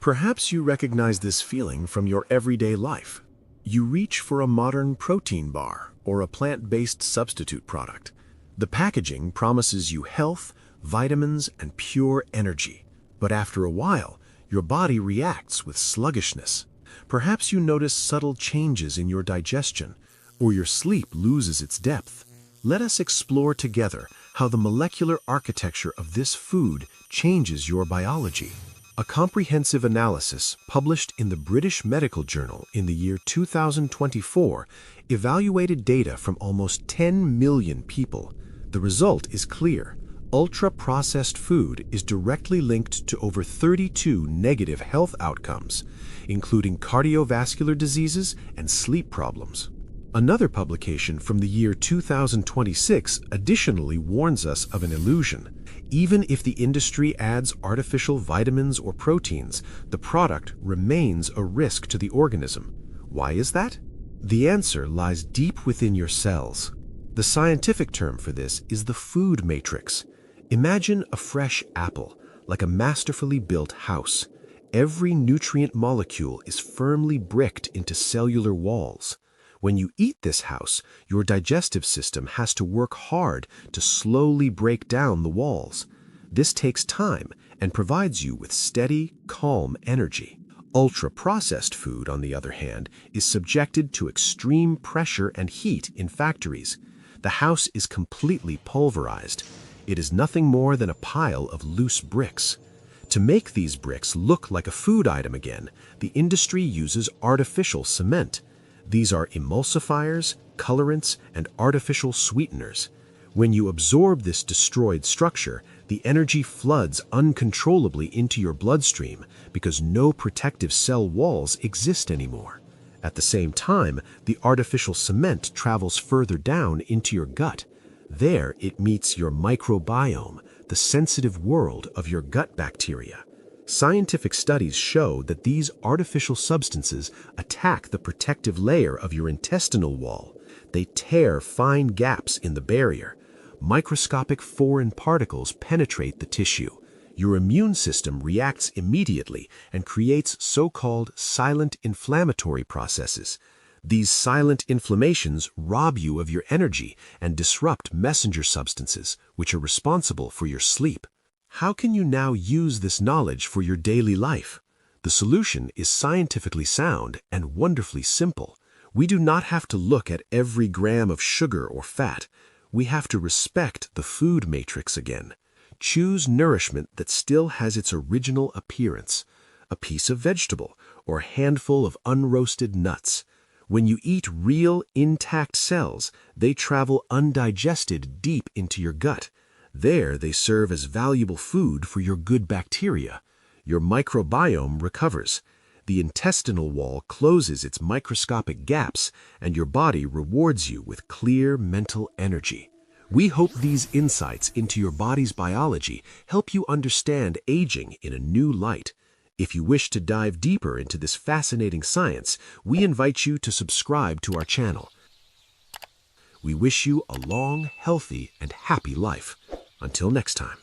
Perhaps you recognize this feeling from your everyday life. You reach for a modern protein bar or a plant-based substitute product. The packaging promises you health, vitamins, and pure energy. But after a while, your body reacts with sluggishness. Perhaps you notice subtle changes in your digestion, or your sleep loses its depth. Let us explore together how the molecular architecture of this food changes your biology. A comprehensive analysis published in the British Medical Journal in the year 2024 evaluated data from almost 10 million people. The result is clear. Ultra-processed food is directly linked to over 32 negative health outcomes, including cardiovascular diseases and sleep problems. Another publication from the year 2026 additionally warns us of an illusion. Even if the industry adds artificial vitamins or proteins, the product remains a risk to the organism. Why is that? The answer lies deep within your cells. The scientific term for this is the food matrix. Imagine a fresh apple, like a masterfully built house. Every nutrient molecule is firmly bricked into cellular walls. When you eat this house, your digestive system has to work hard to slowly break down the walls. This takes time and provides you with steady, calm energy. Ultra-processed food, on the other hand, is subjected to extreme pressure and heat in factories. The house is completely pulverized. It is nothing more than a pile of loose bricks. To make these bricks look like a food item again, the industry uses artificial cement. These are emulsifiers, colorants, and artificial sweeteners. When you absorb this destroyed structure, the energy floods uncontrollably into your bloodstream because no protective cell walls exist anymore. At the same time, the artificial cement travels further down into your gut. There it meets your microbiome, the sensitive world of your gut bacteria. Scientific studies show that these artificial substances attack the protective layer of your intestinal wall. They tear fine gaps in the barrier. Microscopic foreign particles penetrate the tissue. Your immune system reacts immediately and creates so-called silent inflammatory processes. These silent inflammations rob you of your energy and disrupt messenger substances, which are responsible for your sleep. How can you now use this knowledge for your daily life? The solution is scientifically sound and wonderfully simple. We do not have to look at every gram of sugar or fat. We have to respect the food matrix again. Choose nourishment that still has its original appearance, a piece of vegetable or a handful of unroasted nuts. When you eat real, intact cells, they travel undigested deep into your gut. There, they serve as valuable food for your good bacteria. Your microbiome recovers. The intestinal wall closes its microscopic gaps, and your body rewards you with clear mental energy. We hope these insights into your body's biology help you understand aging in a new light. If you wish to dive deeper into this fascinating science, we invite you to subscribe to our channel. We wish you a long, healthy, and happy life. Until next time.